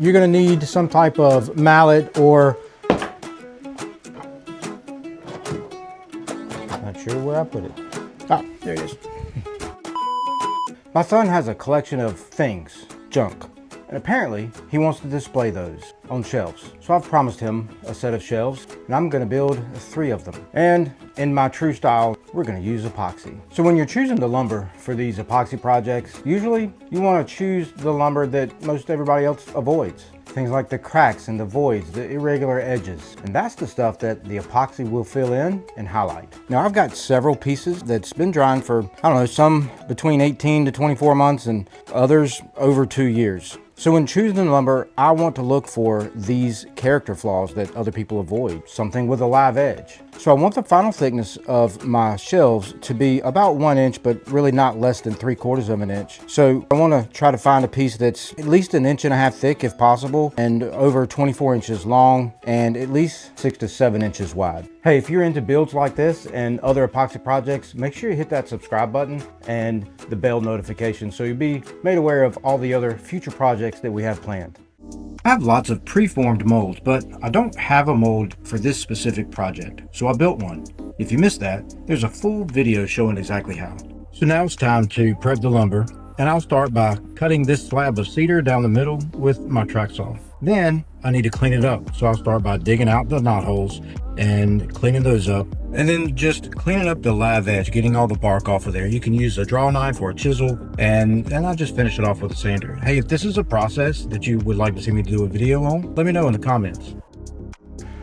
you're gonna need some type of mallet or, not sure where I put it. Ah, there it is. My son has a collection of things, junk, and apparently he wants to display those on shelves. So I've promised him a set of shelves, and I'm gonna build 3 of them. And in my true style, we're gonna use epoxy. So when you're choosing the lumber for these epoxy projects, usually you wanna choose the lumber that most everybody else avoids. Things like the cracks and the voids, the irregular edges. And that's the stuff that the epoxy will fill in and highlight. Now I've got several pieces that's been drying for, I don't know, some between 18 to 24 months and others over 2 years. So when choosing lumber, I want to look for these character flaws that other people avoid, something with a live edge. So I want the final thickness of my shelves to be about 1 inch, but really not less than 3/4 of an inch. So I want to try to find a piece that's at least 1.5 inches thick if possible, and over 24 inches long, and at least 6 to 7 inches wide. Hey, if you're into builds like this and other epoxy projects, make sure you hit that subscribe button and the bell notification so you'll be made aware of all the other future projects that we have planned. I have lots of preformed molds, but I don't have a mold for this specific project, so I built one. If you missed that, there's a full video showing exactly how. So now it's time to prep the lumber, and I'll start by cutting this slab of cedar down the middle with my track saw. Then I need to clean it up, so I'll start by digging out the knot holes and cleaning those up, and then just cleaning up the live edge, getting all the bark off of there. You can use a draw knife or a chisel, and then I'll just finish it off with a sander. Hey, if this is a process that you would like to see me do a video on, let me know in the comments.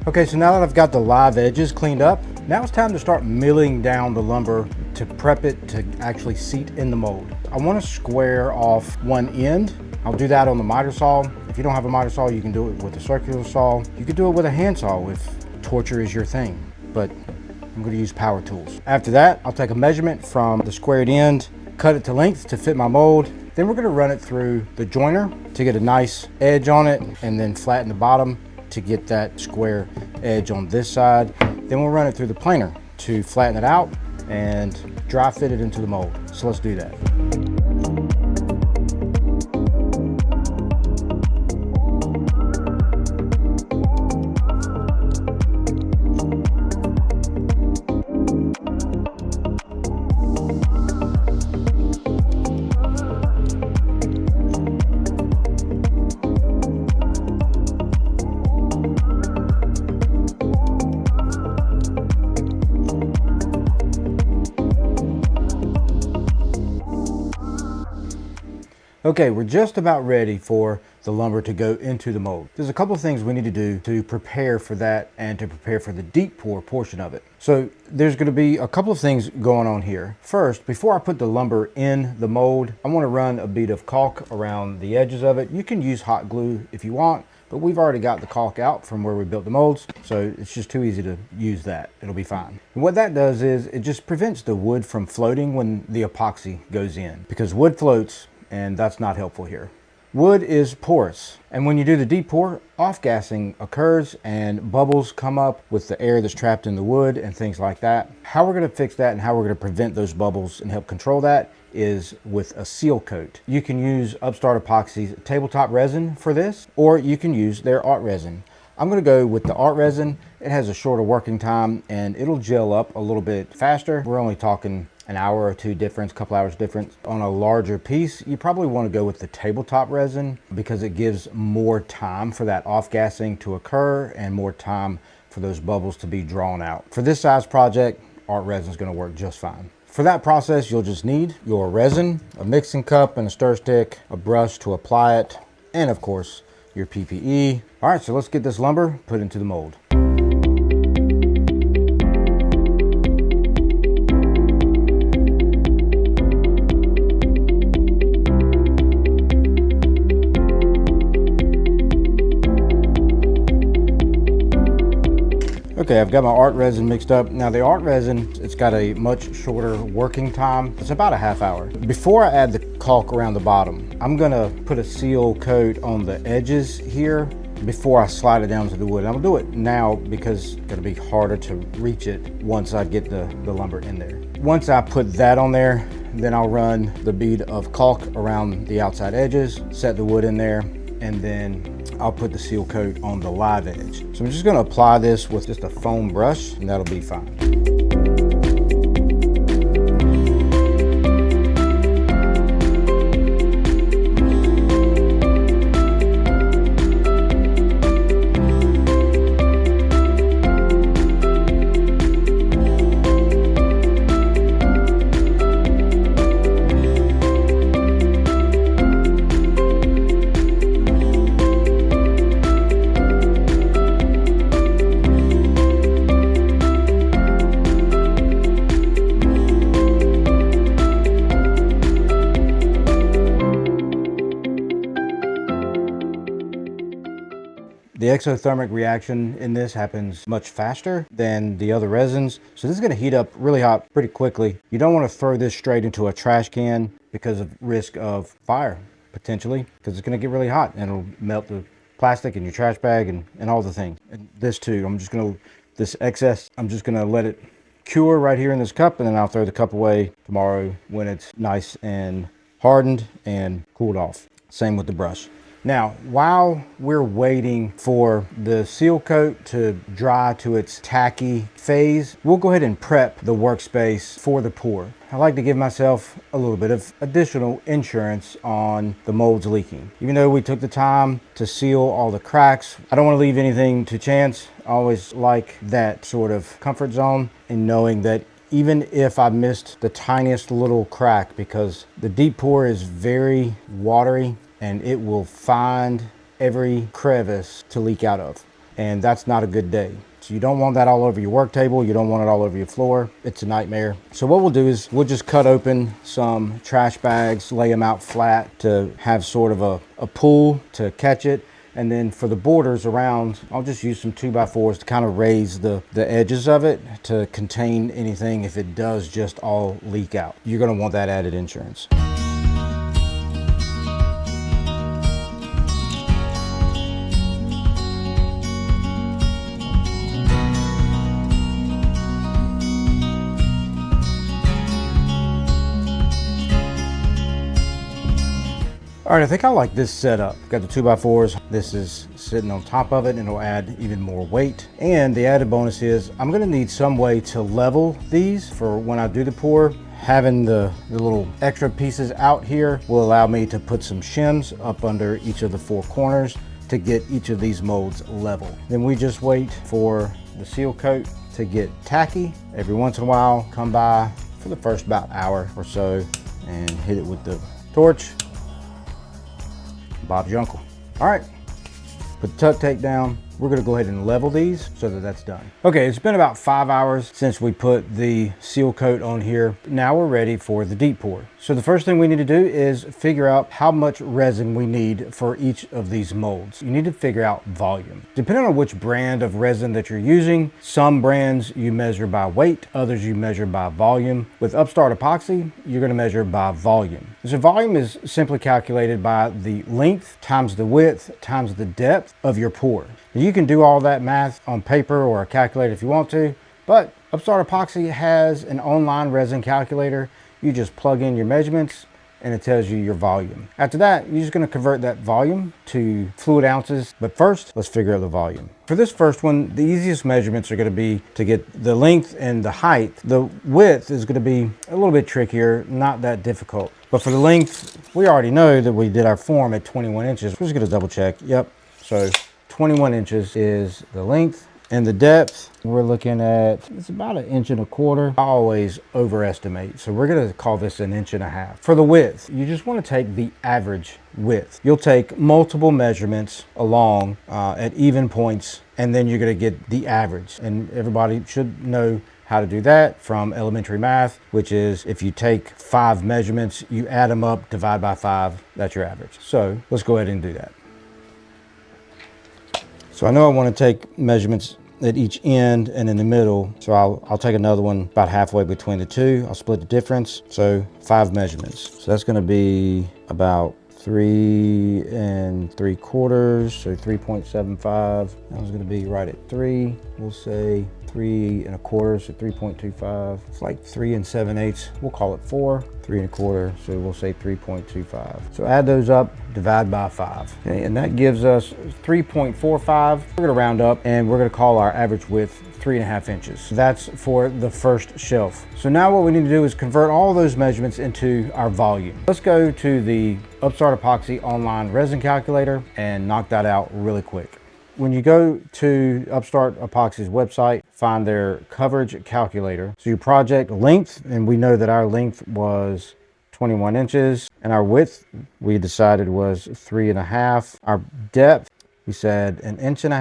Okay, so now that I've got the live edges cleaned up, now it's time to start milling down the lumber to prep it to actually seat in the mold. I want to square off one end. I'll do that on the miter saw. If you don't have a miter saw, you can do it with a circular saw. You could do it with a handsaw if torture is your thing, but I'm going to use power tools. After that, I'll take a measurement from the squared end, cut it to length to fit my mold. Then we're going to run it through the joiner to get a nice edge on it, and then flatten the bottom to get that square edge on this side. Then we'll run it through the planer to flatten it out and dry fit it into the mold. So let's do that. Okay, we're just about ready for the lumber to go into the mold. There's a couple of things we need to do to prepare for that and to prepare for the deep pour portion of it. So there's going to be a couple of things going on here. First, before I put the lumber in the mold, I want to run a bead of caulk around the edges of it. You can use hot glue if you want, but we've already got the caulk out from where we built the molds, so it's just too easy to use that. It'll be fine. And what that does is it just prevents the wood from floating when the epoxy goes in, because wood floats, and that's not helpful here. Wood is porous, and when you do the deep pour, off-gassing occurs and bubbles come up with the air that's trapped in the wood and things like that. How we're going to fix that and how we're going to prevent those bubbles and help control that is with a seal coat. You can use Upstart Epoxy's tabletop resin for this, or you can use their art resin. I'm going to go with the art resin. It has a shorter working time and it'll gel up a little bit faster. We're only talking an hour or two difference, couple hours difference. On a larger piece, you probably want to go with the tabletop resin because it gives more time for that off-gassing to occur and more time for those bubbles to be drawn out. For this size project, art resin is going to work just fine. For that process, you'll just need your resin, a mixing cup and a stir stick, a brush to apply it, and of course, your PPE. All right, so let's get this lumber put into the mold. Okay, I've got my art resin mixed up. Now the art resin, it's got a much shorter working time. It's about a half hour. Before I add the caulk around the bottom, I'm gonna put a seal coat on the edges here before I slide it down to the wood. And I'll do it now because it's gonna be harder to reach it once I get the lumber in there. Once I put that on there, then I'll run the bead of caulk around the outside edges, set the wood in there, and then I'll put the seal coat on the live edge. So I'm just gonna apply this with just a foam brush, and that'll be fine. The exothermic reaction in this happens much faster than the other resins. So this is gonna heat up really hot pretty quickly. You don't wanna throw this straight into a trash can because of risk of fire, potentially, because it's gonna get really hot and it'll melt the plastic in your trash bag and all the things. And this too, this excess, I'm just gonna let it cure right here in this cup, and then I'll throw the cup away tomorrow when it's nice and hardened and cooled off. Same with the brush. Now, while we're waiting for the seal coat to dry to its tacky phase, we'll go ahead and prep the workspace for the pour. I like to give myself a little bit of additional insurance on the molds leaking. Even though we took the time to seal all the cracks, I don't want to leave anything to chance. I always like that sort of comfort zone in knowing that even if I missed the tiniest little crack, because the deep pour is very watery, and it will find every crevice to leak out of. And that's not a good day. So you don't want that all over your work table. You don't want it all over your floor. It's a nightmare. So what we'll do is we'll just cut open some trash bags, lay them out flat to have sort of a pull to catch it. And then for the borders around, I'll just use some 2x4s to kind of raise the edges of it to contain anything if it does just all leak out. You're gonna want that added insurance. All right, I think I like this setup. Got the 2x4s. This is sitting on top of it, and it'll add even more weight. And the added bonus is I'm gonna need some way to level these for when I do the pour. Having the little extra pieces out here will allow me to put some shims up under each of the four corners to get each of these molds level. Then we just wait for the seal coat to get tacky. Every once in a while, come by for the first about hour or so and hit it with the torch. Bob's your uncle. All right, put the tuck tape down. We're gonna go ahead and level these so that that's done. Okay, it's been about 5 hours since we put the seal coat on here. Now we're ready for the deep pour. So the first thing we need to do is figure out how much resin we need for each of these molds. You need to figure out volume. Depending on which brand of resin that you're using, some brands you measure by weight, others you measure by volume. With Upstart Epoxy, you're gonna measure by volume. So volume is simply calculated by the length times the width times the depth of your pour. You can do all that math on paper or a calculator if you want to, but Upstart Epoxy has an online resin calculator. You just plug in your measurements and it tells you your volume. After that, you're just gonna convert that volume to fluid ounces. But first, let's figure out the volume. For this first one, the easiest measurements are gonna be to get the length and the height. The width is gonna be a little bit trickier, not that difficult. But for the length, we already know that we did our form at 21 inches. We're just gonna double check. Yep, so 21 inches is the length, and the depth we're looking at, it's about 1.25 inches. I always overestimate, so we're gonna call this 1.5 inches. For the width, you just wanna take the average width. You'll take multiple measurements along at even points, and then you're gonna get the average. And everybody should know how to do that from elementary math, which is if you take 5 measurements, you add them up, divide by 5, that's your average. So let's go ahead and do that. So I know I want to take measurements at each end and in the middle. So I'll take another one about halfway between the two. I'll split the difference. So 5 measurements. So that's going to be about 3 3/4. So 3.75. That was going to be right at 3. We'll say 3 1/4, so 3.25. It's like 3 7/8. We'll call it 4, 3 1/4, so we'll say 3.25. So add those up, divide by 5. Okay, and that gives us 3.45. We're gonna round up and we're gonna call our average width 3.5 inches. That's for the first shelf. So now what we need to do is convert all those measurements into our volume. Let's go to the Upstart Epoxy online resin calculator and knock that out really quick. When you go to Upstart Epoxy's website, find their coverage calculator. So your project length, and we know that our length was 21 inches, and our width we decided was 3.5. Our depth, we said 1.5 inches.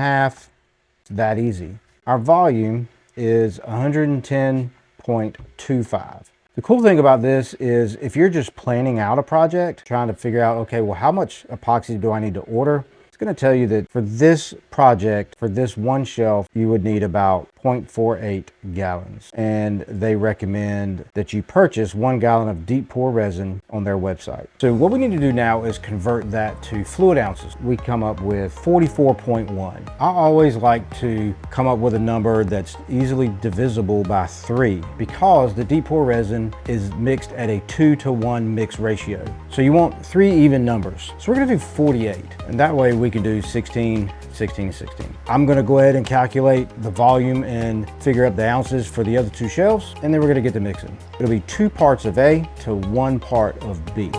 It's that easy. Our volume is 110.25. The cool thing about this is if you're just planning out a project, trying to figure out, okay, well, how much epoxy do I need to order? It's going to tell you that for this project, for this one shelf, you would need about 0.48 gallons. And they recommend that you purchase 1 gallon of deep pour resin on their website. So what we need to do now is convert that to fluid ounces. We come up with 44.1. I always like to come up with a number that's easily divisible by 3 because the deep pour resin is mixed at a 2-to-1 mix ratio. So you want 3 even numbers. So we're going to do 48, and that way we can do 16, 16, 16. I'm going to go ahead and calculate the volume and figure out the ounces for the other 2 shelves, and then we're going to get to mixing. It'll be 2 parts of A to 1 part of B.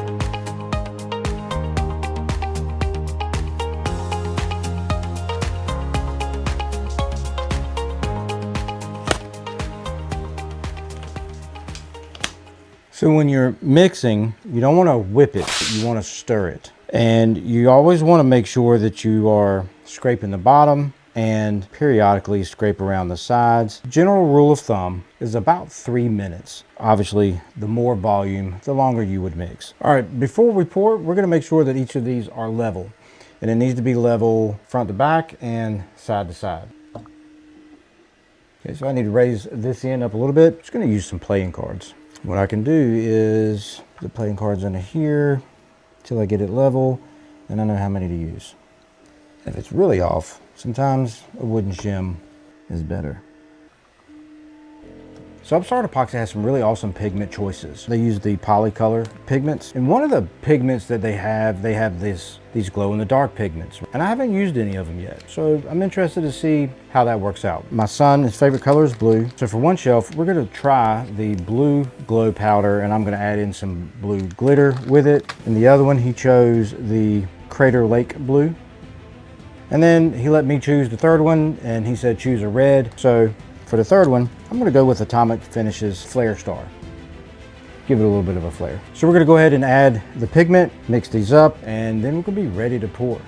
So when you're mixing, you don't want to whip it, you want to stir it. And you always want to make sure that you are scraping the bottom and periodically scrape around the sides. General rule of thumb is about 3 minutes. Obviously, the more volume, the longer you would mix. All right, before we pour, we're going to make sure that each of these are level. And it needs to be level front to back and side to side. Okay, so I need to raise this end up a little bit. Just going to use some playing cards. What I can do is put the playing cards into here till I get it level, and I know how many to use. If it's really off, sometimes a wooden shim is better. So Upstart Epoxy has some really awesome pigment choices. They use the polycolor pigments, and one of the pigments that they have these glow-in-the-dark pigments, and I haven't used any of them yet, so I'm interested to see how that works out. My son, his favorite color is blue, so for one shelf we're going to try the blue glow powder, and I'm going to add in some blue glitter with it. And the other one, he chose the Crater Lake blue, and then he let me choose the third one, and he said choose a red. So for the third one, I'm going to go with Atomic Finishes Flare Star. Give it a little bit of a flare. So we're going to go ahead and add the pigment, mix these up, and then we're going to be ready to pour.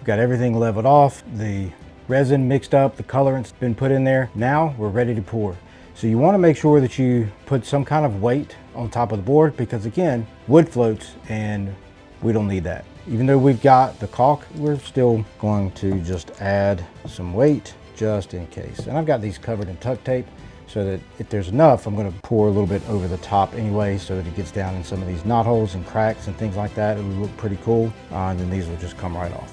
Got everything leveled off, the resin mixed up, the colorant's been put in there. Now we're ready to pour. So you want to make sure that you put some kind of weight on top of the board, because again, wood floats and we don't need that. Even though we've got the caulk, we're still going to just add some weight just in case. And I've got these covered in tuck tape so that if there's enough, I'm going to pour a little bit over the top anyway, so that it gets down in some of these knot holes and cracks and things like that. It will look pretty cool, and then these will just come right off.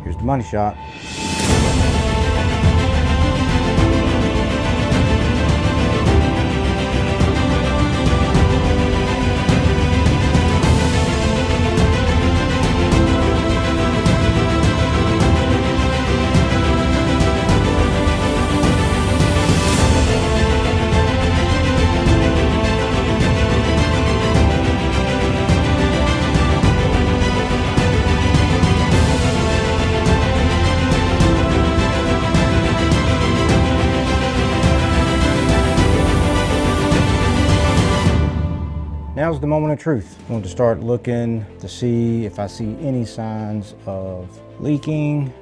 Here's the money shot. Now's the moment of truth. I want to start looking to see if I see any signs of leaking.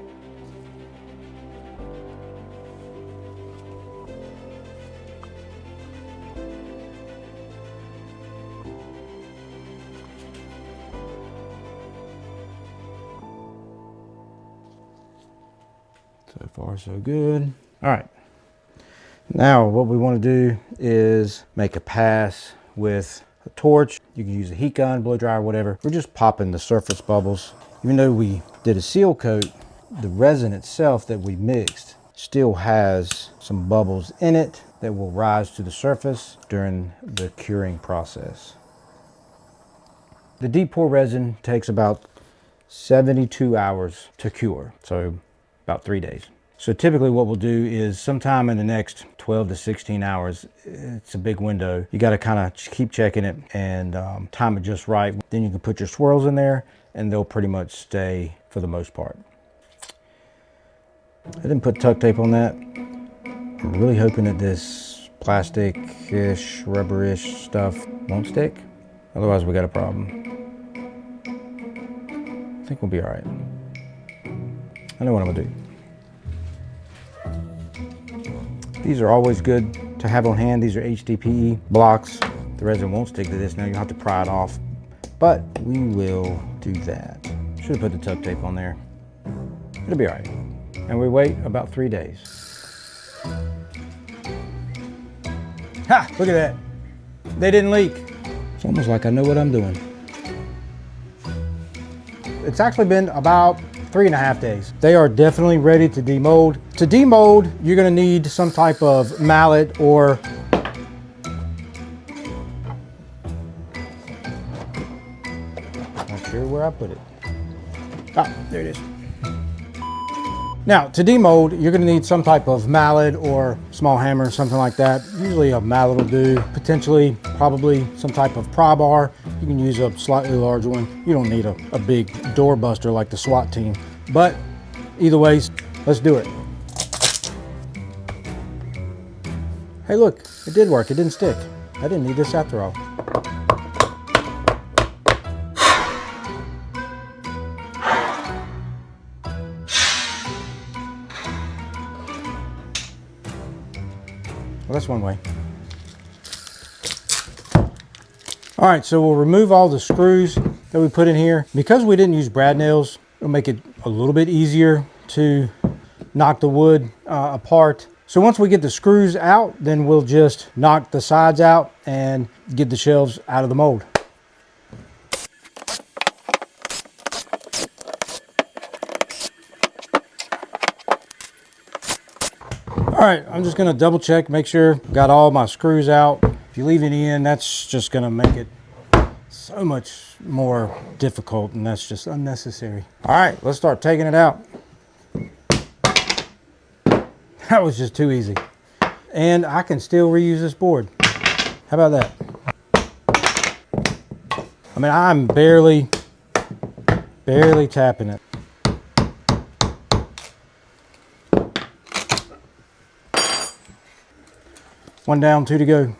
So far, so good. All right. Now, what we want to do is make a pass with a torch. You can use a heat gun, blow dryer, whatever. We're just popping the surface bubbles. Even though we did a seal coat, the resin itself that we mixed still has some bubbles in it that will rise to the surface during the curing process. The deep pour resin takes about 72 hours to cure, so about 3 days. So typically what we'll do is sometime in the next 12 to 16 hours, it's a big window. You got to kind of keep checking it and time it just right. Then you can put your swirls in there and they'll pretty much stay for the most part. I didn't put tuck tape on that. I'm really hoping that this plastic-ish, rubber-ish stuff won't stick. Otherwise we got a problem. I think we'll be all right. I know what I'm gonna do. These are always good to have on hand. These are HDPE blocks. The resin won't stick to this now. You'll have to pry it off, but we will do that. Should have put the tuck tape on there. It'll be all right. And we wait about 3 days. Ha! Look at that. They didn't leak. It's almost like I know what I'm doing. It's actually been about 3.5 days. They are definitely ready to demold. To demold, you're gonna need some type of mallet or not sure where I put it. Ah, there it is. Now, to demold, you're gonna need some type of mallet or small hammer, something like that. Usually a mallet will do, potentially, probably some type of pry bar. You can use a slightly larger one. You don't need a big door buster like the SWAT team. But either way, let's do it. Hey look, it did work, it didn't stick. I didn't need this after all. Well, that's one way. All right, so we'll remove all the screws that we put in here. Because we didn't use brad nails, it'll make it a little bit easier to knock the wood apart. So once we get the screws out, then we'll just knock the sides out and get the shelves out of the mold. All right, I'm just gonna double check, make sure I've got all my screws out. If you leave any in, that's just gonna make it so much more difficult, and that's just unnecessary. All right, let's start taking it out. That was just too easy. And I can still reuse this board. How about that? I mean, I'm barely tapping it. One down, 2 to go.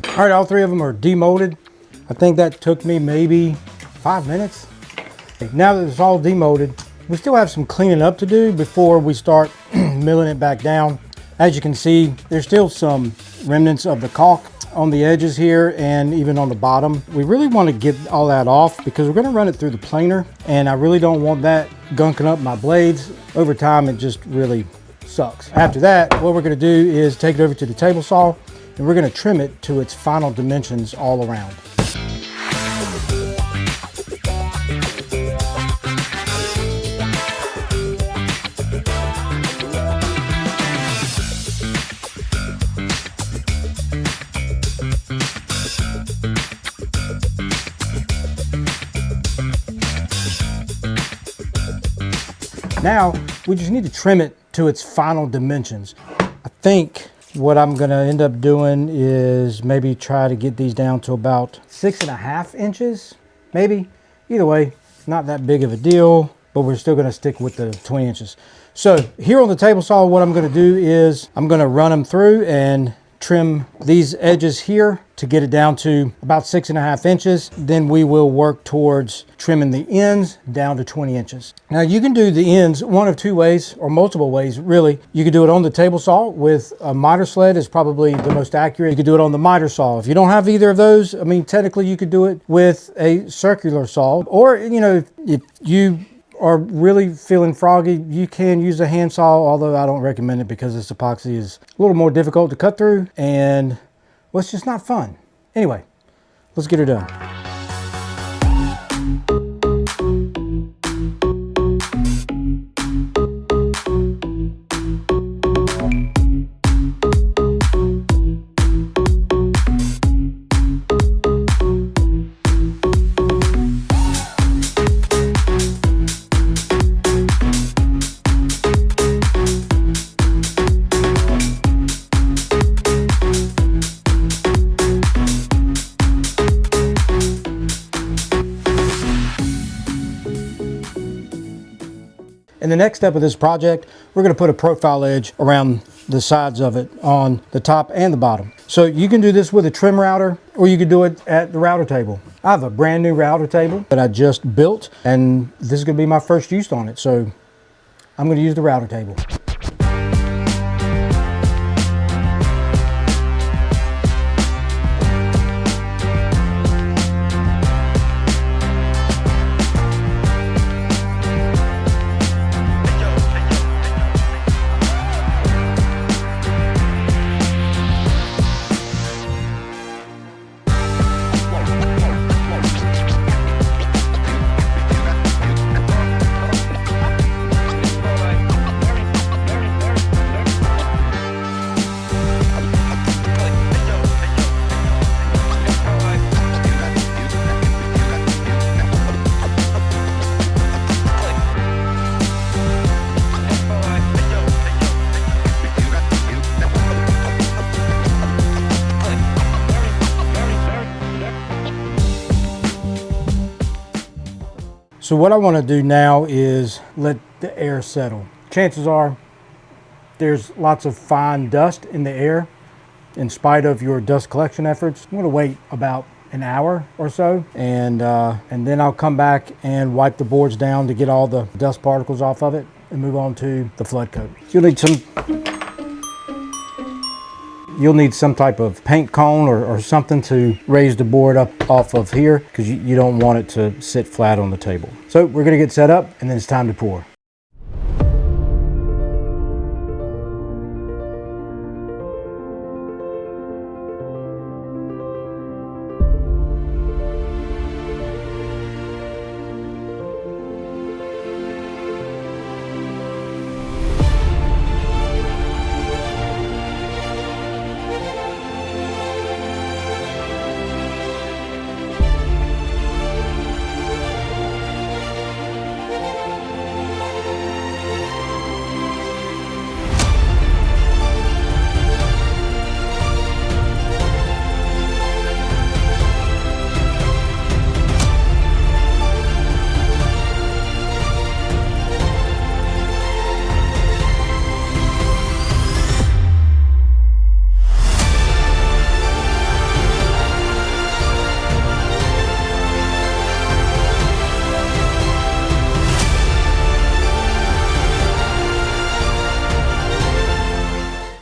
All right, all 3 of them are demolded. I think that took me maybe 5 minutes. Now that it's all demolded, we still have some cleaning up to do before we start milling it back down. As you can see, there's still some remnants of the caulk on the edges here and even on the bottom. We really want to get all that off because we're going to run it through the planer, and I really don't want that gunking up my blades. Over time, it just really sucks. After that, what we're going to do is take it over to the table saw, and we're going to trim it to its final dimensions all around. Now, we just need to trim it to its final dimensions. I think what I'm gonna end up doing is maybe try to get these down to about 6.5 inches, maybe. Either way, not that big of a deal, but we're still gonna stick with the 20 inches. So here on the table saw, what I'm gonna do is I'm gonna run them through and trim these edges here to get it down to about 6.5 inches. Then we will work towards trimming the ends down to 20 inches. Now you can do the ends one of two ways, or multiple ways really. You could do it on the table saw with a miter sled is probably the most accurate. You could do it on the miter saw. If you don't have either of those, I mean, technically you could do it with a circular saw, or, you know, if you are really feeling froggy, you can use a hand saw, although I don't recommend it because this epoxy is a little more difficult to cut through, and well, it's just not fun. Anyway, let's get her done. In the next step of this project, we're going to put a profile edge around the sides of it on the top and the bottom. So you can do this with a trim router, or you could do it at the router table. I have a brand new router table that I just built, and this is going to be my first use on it. So I'm going to use the router table. So what I want to do now is let the air settle. Chances are there's lots of fine dust in the air in spite of your dust collection efforts. I'm going to wait about an hour or so, and then I'll come back and wipe the boards down to get all the dust particles off of it and move on to the flood coat. You'll need some type of paint cone or something to raise the board up off of here, because you don't want it to sit flat on the table. So we're going to get set up, and then it's time to pour.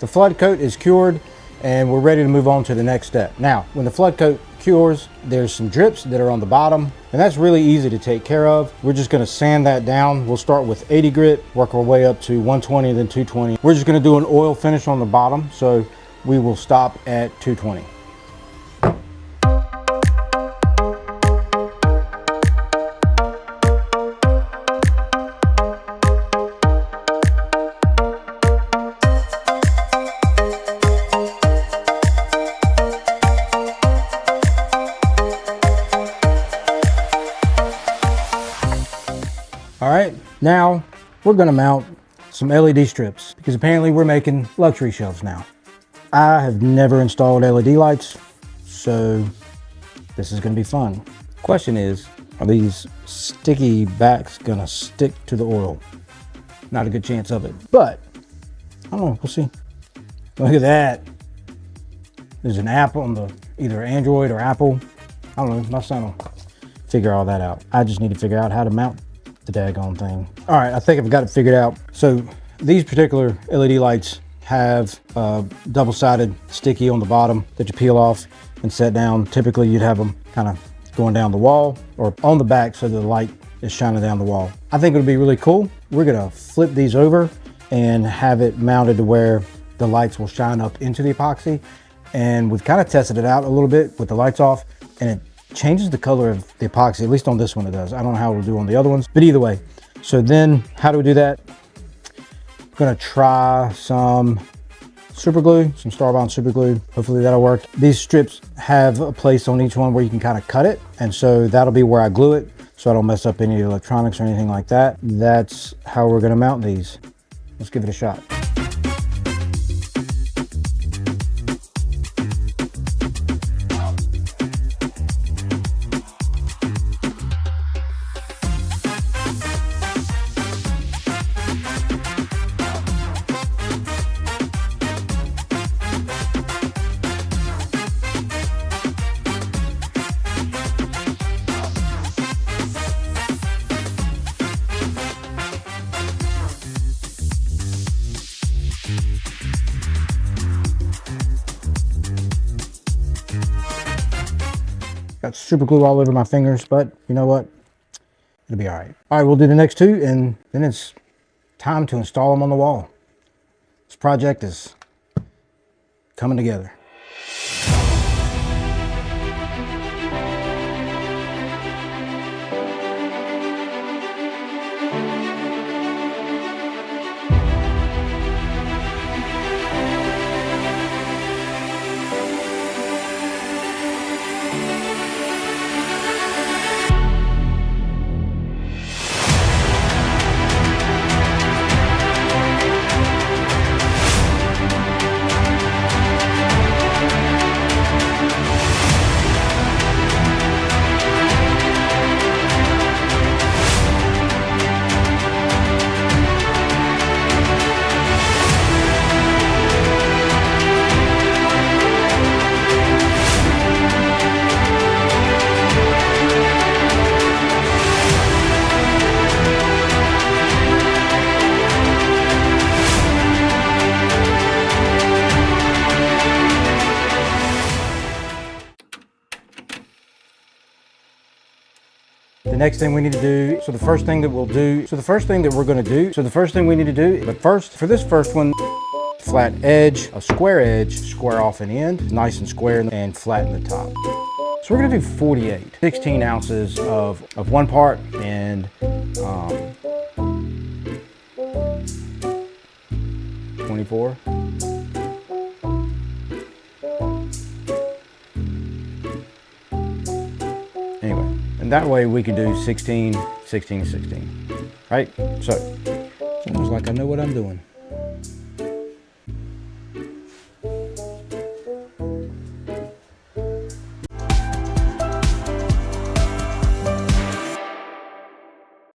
The flood coat is cured, and we're ready to move on to the next step. Now, when the flood coat cures, there's some drips that are on the bottom, and that's really easy to take care of. We're just going to sand that down. We'll start with 80 grit, work our way up to 120, then 220. We're just going to do an oil finish on the bottom, so we will stop at 220. All right, now we're gonna mount some LED strips, because apparently we're making luxury shelves now. I have never installed LED lights, so this is gonna be fun. Question is, are these sticky backs gonna stick to the oil? Not a good chance of it, but I don't know, we'll see. Look at that. There's an app on the either Android or Apple. I don't know, my son will figure all that out. I just need to figure out how to mount the daggone thing. All right, I think I've got it figured out. So these particular LED lights have a double-sided sticky on the bottom that you peel off and set down. Typically you'd have them kind of going down the wall or on the back so the light is shining down the wall. I think it would be really cool. We're gonna flip these over and have it mounted to where the lights will shine up into the epoxy. And we've kind of tested it out a little bit with the lights off, and it changes the color of the epoxy, at least on this one it does. I don't know how it'll do on the other ones, but either way. So then how do we do that? I'm gonna try some super glue, some Star-Bond super glue. Hopefully that'll work. These strips have a place on each one where you can kind of cut it. And so that'll be where I glue it so I don't mess up any electronics or anything like that. That's how we're gonna mount these. Let's give it a shot. Got super glue all over my fingers, but you know what? It'll be all right. All right, we'll do the next two, and then it's time to install them on the wall. This project is coming together. The next thing we need to do, so the first thing we need to do, but first, for this first one, flat edge, a square edge, square off an end, nice and square, and flatten the top. So we're gonna do 48, 16 ounces of one part, and 24. Anyway, and that way we can do 16, 16, 16, right? So, it's almost like I know what I'm doing.